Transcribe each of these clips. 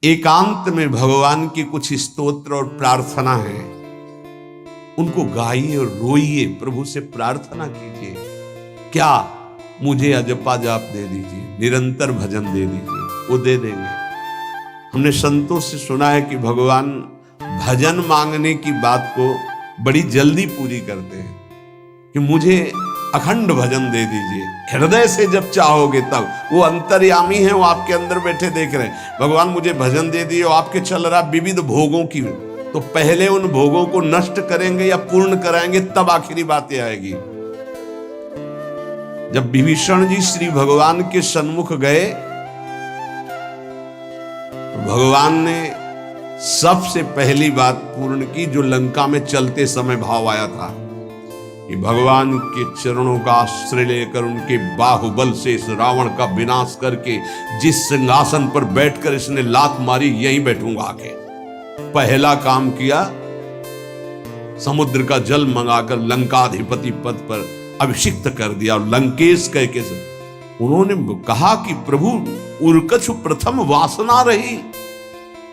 एकांत में भगवान की कुछ स्तोत्र और प्रार्थना है, उनको गाइए और रोइए, प्रभु से प्रार्थना कीजिए। क्या मुझे अजपा जाप दे दीजिए, निरंतर भजन दे दीजिए, वो दे देंगे। हमने संतों से सुना है कि भगवान भजन मांगने की बात को बड़ी जल्दी पूरी करते हैं कि मुझे अखंड भजन दे दीजिए, हृदय से जब चाहोगे तब। वो अंतर्यामी है, वो आपके अंदर बैठे देख रहे हैं। भगवान मुझे भजन दे दिए, और आपके चल रहा विविध भोगों की, तो पहले उन भोगों को नष्ट करेंगे या पूर्ण कराएंगे, तब आखिरी बातें आएगी। जब विभीषण जी श्री भगवान के सन्मुख गए, तो भगवान ने सबसे पहली बात पूर्ण की, जो लंका में चलते समय भाव आया था कि भगवान के चरणों का आश्रय लेकर उनके बाहुबल से इस रावण का विनाश करके जिस सिंहासन पर बैठकर इसने लात मारी, यहीं बैठूंगा आके। पहला काम किया, समुद्र का जल मंगाकर लंकाधिपति पद पर अभिषिक्त कर दिया। और लंकेश कह के उन्होंने कहा कि प्रभु उर्कछु प्रथम वासना रही,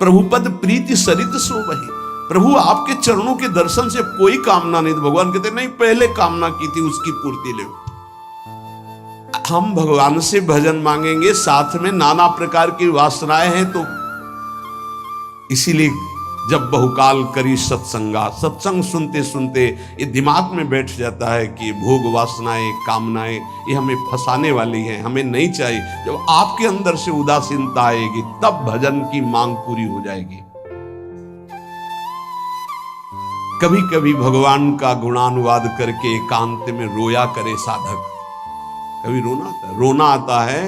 प्रभु पद प्रीति सरित सो बही। प्रभु आपके चरणों के दर्शन से कोई कामना नहीं। तो भगवान कहते नहीं, पहले कामना की थी उसकी पूर्ति ले। हम भगवान से भजन मांगेंगे, साथ में नाना प्रकार की वासनाएं हैं, तो इसीलिए जब बहुकाल करी सत्संगा, सत्संग सुनते सुनते ये दिमाग में बैठ जाता है कि भोग वासनाएं, कामनाएं ये हमें फंसाने वाली हैं, हमें नहीं चाहिए। जब आपके अंदर से उदासीनता आएगी, तब भजन की मांग पूरी हो जाएगी। कभी कभी भगवान का गुणानुवाद करके एकांत में रोया करे साधक। कभी रोना आता है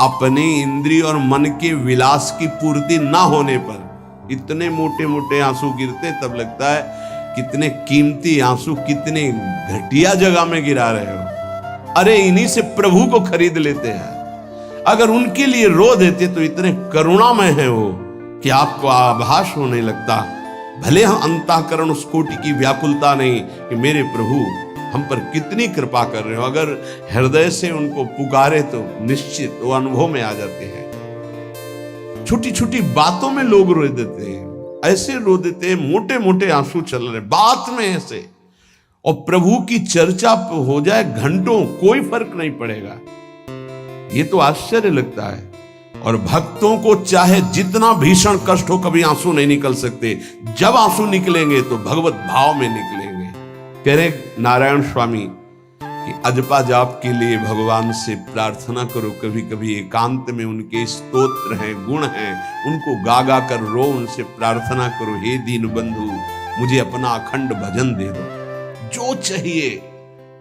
अपने इंद्रिय और मन के विलास की पूर्ति ना होने पर। इतने मोटे मोटे आंसू गिरते, तब लगता है कितने कीमती आंसू कितने घटिया जगह में गिरा रहे हो। अरे इन्हीं से प्रभु को खरीद लेते हैं। अगर उनके लिए रो देते तो इतने करुणामय है वो कि आपको आभास होने लगता। भले हम अंतःकरण उस कोटि की व्याकुलता नहीं कि मेरे प्रभु हम पर कितनी कृपा कर रहे हो, अगर हृदय से उनको पुकारे तो निश्चित वो अनुभव में आ जाते हैं। छोटी छोटी बातों में लोग रो देते हैं, ऐसे रो देते हैं, मोटे मोटे आंसू चल रहे बात में ऐसे, और प्रभु की चर्चा हो जाए घंटों, कोई फर्क नहीं पड़ेगा। ये तो आश्चर्य लगता है। और भक्तों को चाहे जितना भीषण कष्ट हो, कभी आंसू नहीं निकल सकते। जब आंसू निकलेंगे तो भगवत भाव में निकलेंगे। कह रहे नारायण स्वामी कि अजपा जाप के लिए भगवान से प्रार्थना करो। कभी कभी एकांत में उनके स्तोत्र हैं, गुण हैं, उनको गा गा कर रो, उनसे प्रार्थना करो, हे दीन बंधु मुझे अपना अखंड भजन दे दो। जो चाहिए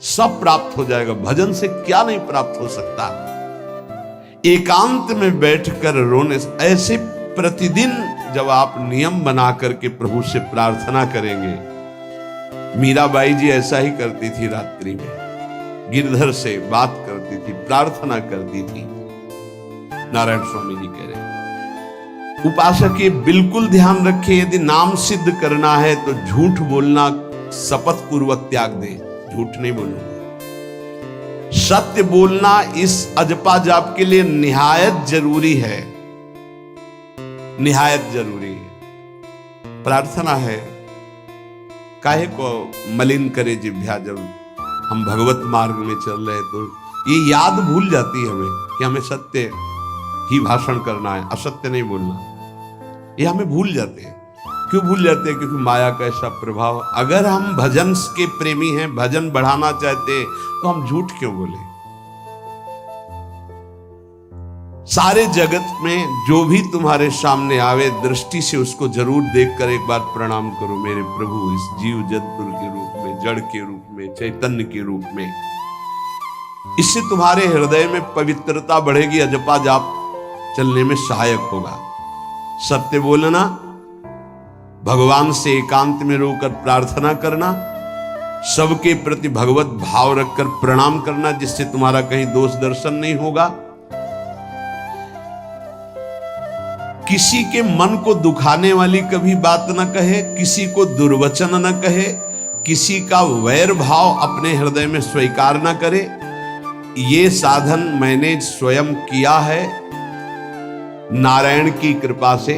सब प्राप्त हो जाएगा। भजन से क्या नहीं प्राप्त हो सकता। एकांत में बैठकर रोने से, ऐसे प्रतिदिन जब आप नियम बना करके प्रभु से प्रार्थना करेंगे। मीराबाई जी ऐसा ही करती थी, रात्रि में गिरधर से बात करती थी, प्रार्थना करती थी। नारायण स्वामी जी कह रहे उपासक ये बिल्कुल ध्यान रखे, यदि नाम सिद्ध करना है तो झूठ बोलना शपथ पूर्वक त्याग दे। झूठ नहीं बोलूंगा, सत्य बोलना इस अजपा जाप के लिए निहायत जरूरी है, निहायत जरूरी है। प्रार्थना है, काहे को मलिन करे जिह्वा। जब हम भगवत मार्ग में चल रहे तो ये याद भूल जाती है हमें कि हमें सत्य ही भाषण करना है, असत्य नहीं बोलना। ये हमें भूल जाते हैं। क्यों भूल जाते हैं? क्योंकि माया का ऐसा प्रभाव। अगर हम भजन के प्रेमी हैं, भजन बढ़ाना चाहते हैं, तो हम झूठ क्यों बोले? सारे जगत में जो भी तुम्हारे सामने आवे, दृष्टि से उसको जरूर देखकर एक बार प्रणाम करो। मेरे प्रभु इस जीव जंतु के रूप में, जड़ के रूप में, चैतन्य के रूप में। इससे तुम्हारे हृदय में पवित्रता बढ़ेगी, अजपा जाप चलने में सहायक होगा। सत्य बोलना, भगवान से एकांत में रोकर प्रार्थना करना, सबके प्रति भगवत भाव रखकर प्रणाम करना, जिससे तुम्हारा कहीं दोष दर्शन नहीं होगा। किसी के मन को दुखाने वाली कभी बात न कहे, किसी को दुर्वचन न कहे, किसी का वैर भाव अपने हृदय में स्वीकार न करे। ये साधन मैंने स्वयं किया है नारायण की कृपा से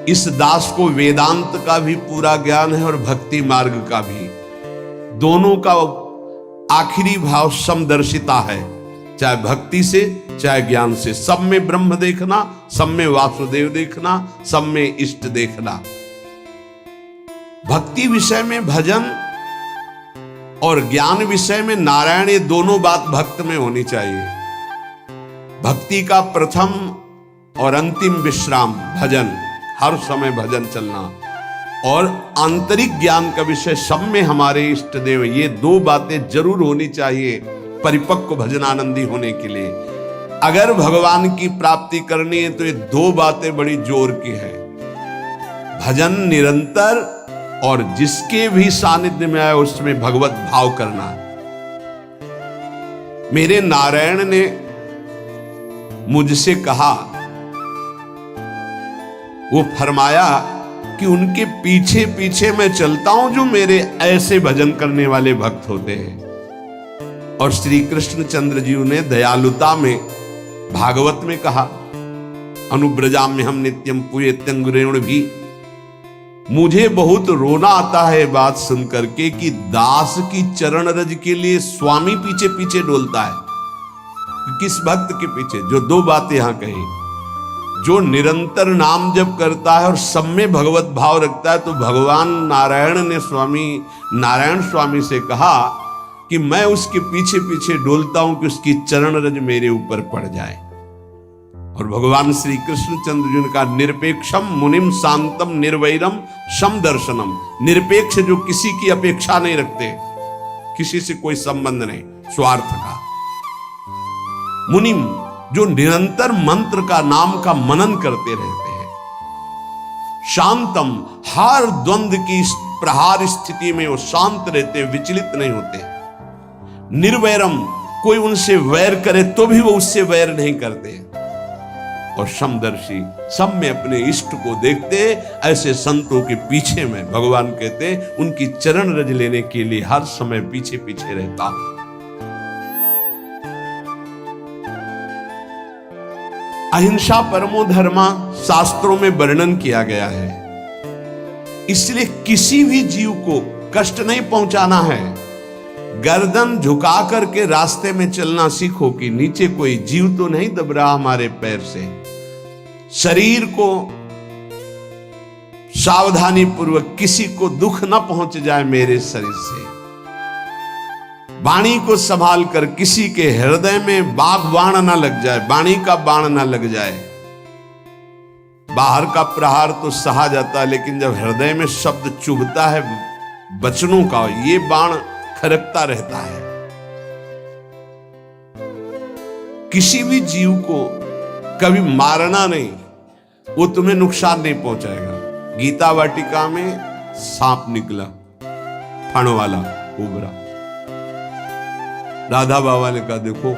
इस दास को वेदांत का भी पूरा ज्ञान है और भक्ति मार्ग का भी, दोनों का आखिरी भाव समदर्शिता है, चाहे भक्ति से चाहे ज्ञान से। सब में ब्रह्म देखना, सब में वासुदेव देखना, सब में इष्ट देखना। भक्ति विषय में भजन और ज्ञान विषय में नारायण, ये दोनों बात भक्त में होनी चाहिए। भक्ति का प्रथम और अंतिम विश्राम भजन, हर समय भजन चलना, और आंतरिक ज्ञान का विषय सब में हमारे इष्ट देव, ये दो बातें जरूर होनी चाहिए परिपक्व भजनानंदी होने के लिए। अगर भगवान की प्राप्ति करनी है तो ये दो बातें बड़ी जोर की है, भजन निरंतर और जिसके भी सानिध्य में आए उसमें भगवत भाव करना। मेरे नारायण ने मुझसे कहा, वो फरमाया कि उनके पीछे पीछे मैं चलता हूं जो मेरे ऐसे भजन करने वाले भक्त होते हैं। और श्री कृष्ण चंद्र जी ने दयालुता में भागवत में कहा, अनुब्रजाम्य हम नित्यम पूयत्यंगुरेण भी। मुझे बहुत रोना आता है बात सुनकर के कि दास की चरण रज के लिए स्वामी पीछे पीछे डोलता है। किस भक्त के पीछे? जो दो बातें यहां कही, जो निरंतर नाम जप करता है और सब में भगवत भाव रखता है। तो भगवान नारायण ने स्वामी नारायण स्वामी से कहा कि मैं उसके पीछे पीछे डोलता हूं कि उसकी चरण रज मेरे ऊपर पड़ जाए। और भगवान श्री कृष्ण चंद्र जी का निरपेक्षम मुनिम शांतम निर्वैरम सम दर्शनम, निरपेक्ष जो किसी की अपेक्षा नहीं रखते, किसी से कोई संबंध नहीं स्वार्थ का। मुनिम जो निरंतर मंत्र का नाम का मनन करते रहते हैं। शांतम हर द्वंद्व की प्रहार स्थिति में वो शांत रहते, विचलित नहीं होते। निर्वैरम कोई उनसे वैर करे तो भी वो उससे वैर नहीं करते। और समदर्शी सब में अपने इष्ट को देखते। ऐसे संतों के पीछे में भगवान कहते उनकी चरण रज लेने के लिए हर समय पीछे पीछे रहता हूं। अहिंसा परमो धर्मा शास्त्रों में वर्णन किया गया है, इसलिए किसी भी जीव को कष्ट नहीं पहुंचाना है। गर्दन झुका करके रास्ते में चलना सीखो कि नीचे कोई जीव तो नहीं दब रहा हमारे पैर से। शरीर को सावधानी पूर्वक, किसी को दुख न पहुंच जाए मेरे शरीर से। वाणी को संभाल कर, किसी के हृदय में बाघ बाण न लग जाए, वाणी का बाण न लग जाए। बाहर का प्रहार तो सहा जाता है, लेकिन जब हृदय में शब्द चुभता है वचनों का, ये बाण खरकता रहता है। किसी भी जीव को कभी मारना नहीं, वो तुम्हें नुकसान नहीं पहुंचाएगा। गीता वाटिका में सांप निकला, फण वाला कोबरा। राधा बाबा ने कहा देखो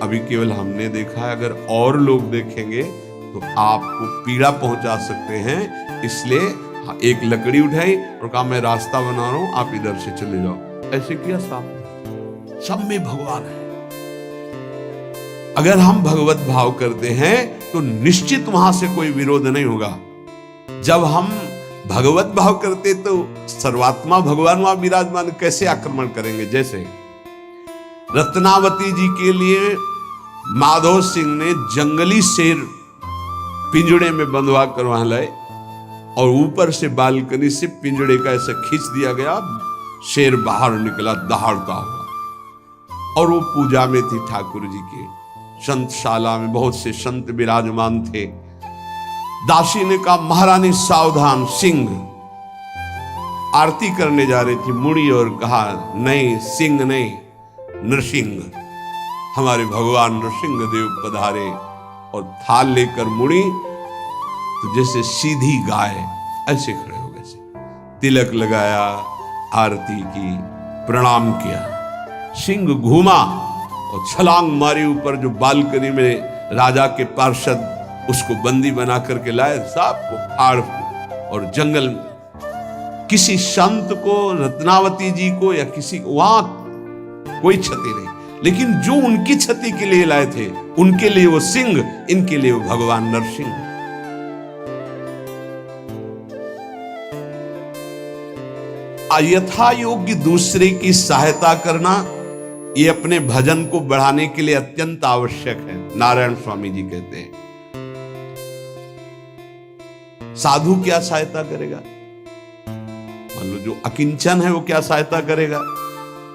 अभी केवल हमने देखा है, अगर और लोग देखेंगे तो आपको पीड़ा पहुंचा सकते हैं, इसलिए एक लकड़ी उठाई और कहा मैं रास्ता बना रहा हूं, आप इधर से चले जाओ। ऐसे किया सांप। सब में भगवान है। अगर हम भगवत भाव करते हैं तो निश्चित वहां से कोई विरोध नहीं होगा। जब हम भगवत भाव करते तो सर्वात्मा भगवान वहां विराजमान, कैसे आक्रमण करेंगे? जैसे रत्नावती जी के लिए माधव सिंह ने जंगली शेर पिंजड़े में बंधवा कर वहां लाए और ऊपर से बालकनी से पिंजड़े का ऐसा खींच दिया गया, शेर बाहर निकला दहाड़ता हुआ। और वो पूजा में थी ठाकुर जी के। संतशाला में बहुत से संत विराजमान थे। दासी ने कहा महारानी सावधान, सिंह आरती करने जा रही थी, मुड़ी और कहा नहीं सिंह नहीं, नृसिंह, हमारे भगवान नृसिंह देव पधारे। और थाल लेकर मुड़ी तो जैसे सीधी गाय ऐसे खड़े हो गए, तिलक लगाया, आरती की, प्रणाम किया। सिंह घूमा और छलांग मारी ऊपर, जो बालकनी में राजा के पार्षद उसको बंदी बना करके लाए, सांप को फाड़। और जंगल में किसी संत को, रत्नावती जी को या किसी को वहां कोई क्षति नहीं, लेकिन जो उनकी क्षति के लिए लाए थे उनके लिए वो सिंह, इनके लिए वो भगवान नरसिंह। यथा योग्य दूसरे की सहायता करना, ये अपने भजन को बढ़ाने के लिए अत्यंत आवश्यक है। नारायण स्वामी जी कहते हैं साधु क्या सहायता करेगा? मान लो जो अकिंचन है वो क्या सहायता करेगा?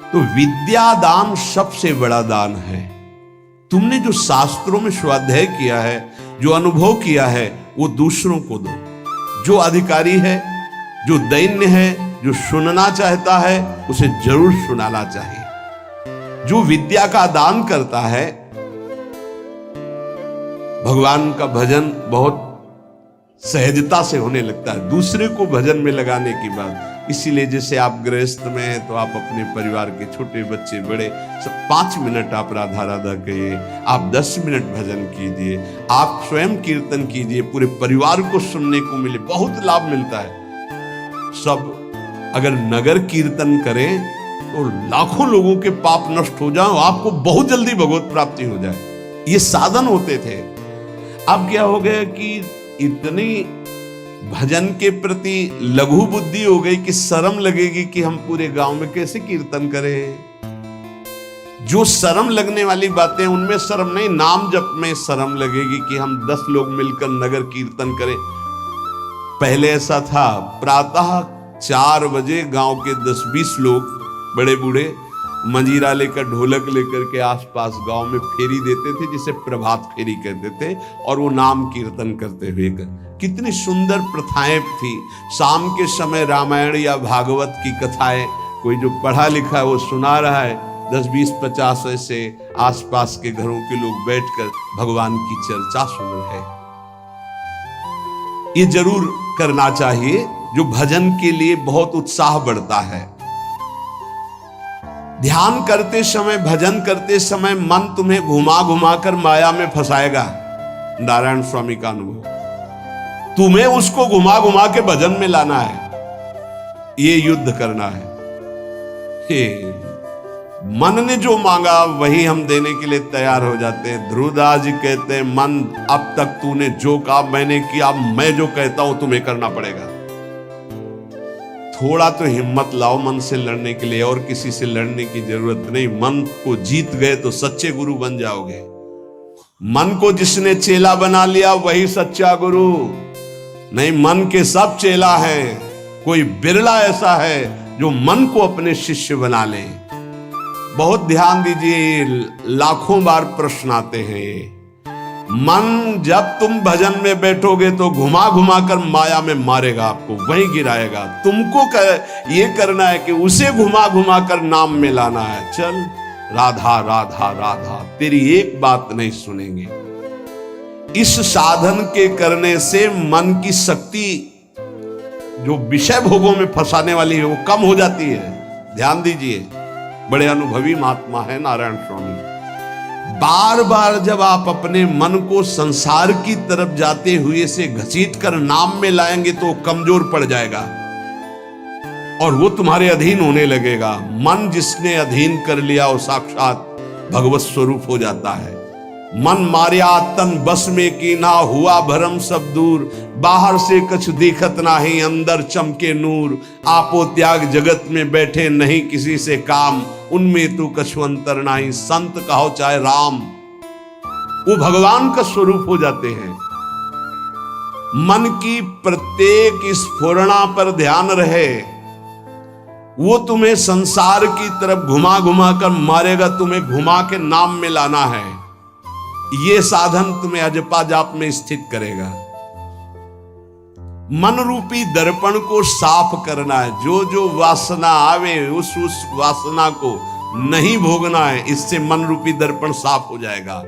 तो विद्या दान सबसे बड़ा दान है। तुमने जो शास्त्रों में स्वाध्याय किया है, जो अनुभव किया है, वो दूसरों को दो। जो अधिकारी है, जो दैन्य है, जो सुनना चाहता है, उसे जरूर सुनाना चाहिए। जो विद्या का दान करता है, भगवान का भजन बहुत सहजता से होने लगता है दूसरे को भजन में लगाने की बात। इसीलिए जैसे आप गृहस्थ में हैं तो आप अपने परिवार के छोटे बच्चे बड़े सब 5 मिनट आप राधा राधा कहिए, आप 10 मिनट भजन कीजिए, आप स्वयं कीर्तन कीजिए, पूरे परिवार को सुनने को मिले, बहुत लाभ मिलता है। सब अगर नगर कीर्तन करें तो लाखों लोगों के पाप नष्ट हो जाए, आपको बहुत जल्दी भगवत प्राप्ति हो जाए। ये साधन होते थे। अब क्या हो गया कि इतनी भजन के प्रति लघु बुद्धि हो गई कि शर्म लगेगी कि हम पूरे गांव में कैसे कीर्तन करें। जो शर्म लगने वाली बातें उनमें शर्म नहीं, नाम जप में शर्म लगेगी कि हम 10 लोग मिलकर नगर कीर्तन करें। पहले ऐसा था, प्रातः 4 बजे गांव के 10-20 लोग बड़े बूढ़े मंजीरा लेकर ढोलक लेकर के आसपास गांव में फेरी देते थे, जिसे प्रभात फेरी कहते थे, और वो नाम कीर्तन करते हुए कितनी सुंदर प्रथाएं थी। शाम के समय रामायण या भागवत की कथाएं कोई जो पढ़ा लिखा है वो सुना रहा है, 10, 20, 50 ऐसे आसपास के घरों के लोग बैठकर भगवान की चर्चा सुन रहे हैं। ये जरूर करना चाहिए, जो भजन के लिए बहुत उत्साह बढ़ता है। ध्यान करते समय, भजन करते समय मन तुम्हें घुमा घुमा कर माया में फंसाएगा। नारायण स्वामी का अनुभव, तुम्हें उसको घुमा घुमा के भजन में लाना है, ये युद्ध करना है। मन ने जो मांगा वही हम देने के लिए तैयार हो जाते हैं। ध्रुवदास जी कहते हैं, मन अब तक तूने जो कहा मैंने किया, मैं जो कहता हूं तुम्हें करना पड़ेगा। थोड़ा तो हिम्मत लाओ मन से लड़ने के लिए, और किसी से लड़ने की जरूरत नहीं। मन को जीत गए तो सच्चे गुरु बन जाओगे। मन को जिसने चेला बना लिया वही सच्चा गुरु नहीं। मन के सब चेला हैं, कोई बिरला ऐसा है जो मन को अपने शिष्य बना ले। बहुत ध्यान दीजिए, लाखों बार प्रश्न आते हैं ये। मन जब तुम भजन में बैठोगे तो घुमा घुमा कर माया में मारेगा, आपको वहीं गिराएगा। तुमको ये करना है कि उसे घुमा घुमा कर नाम में लाना है। चल राधा राधा राधा, तेरी एक बात नहीं सुनेंगे। इस साधन के करने से मन की शक्ति जो विषय भोगों में फंसाने वाली है वो कम हो जाती है। ध्यान दीजिए, बड़े अनुभवी महात्मा है नारायण स्वामी। बार बार जब आप अपने मन को संसार की तरफ जाते हुए से घसीट कर नाम में लाएंगे तो कमजोर पड़ जाएगा और वो तुम्हारे अधीन होने लगेगा। मन जिसने अधीन कर लिया वो साक्षात भगवत स्वरूप हो जाता है। मन मारिया तन बस में की ना, हुआ भरम सब दूर। बाहर से कछु दिखत नाही, अंदर चमके नूर। आपो त्याग जगत में बैठे नहीं किसी से काम, उनमें तू कछु अंतर नाही, संत कहो चाहे राम। वो भगवान का स्वरूप हो जाते हैं। मन की प्रत्येक स्फुरणा पर ध्यान रहे, वो तुम्हें संसार की तरफ घुमा घुमा कर मारेगा, तुम्हें घुमा के नाम में लाना है। ये साधन तुम्हें अजपा जाप में स्थित करेगा। मन रूपी दर्पण को साफ करना है। जो जो वासना आवे उस वासना को नहीं भोगना है। इससे मन रूपी दर्पण साफ हो जाएगा।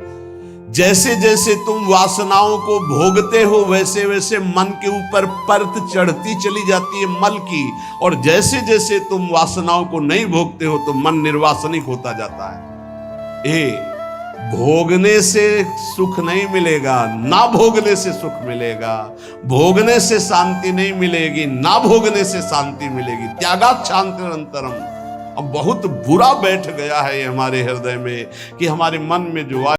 जैसे जैसे तुम वासनाओं को भोगते हो वैसे वैसे मन के ऊपर परत चढ़ती चली जाती है मल की, और जैसे जैसे तुम वासनाओं को नहीं भोगते हो तो मन निर्वासनिक होता जाता है। भोगने से सुख नहीं मिलेगा, ना भोगने से सुख मिलेगा। भोगने से शांति नहीं मिलेगी, ना भोगने से शांति मिलेगी। त्यागात् शांतिरंतरम। अब बहुत बुरा बैठ गया है हमारे हृदय में कि हमारे मन में जो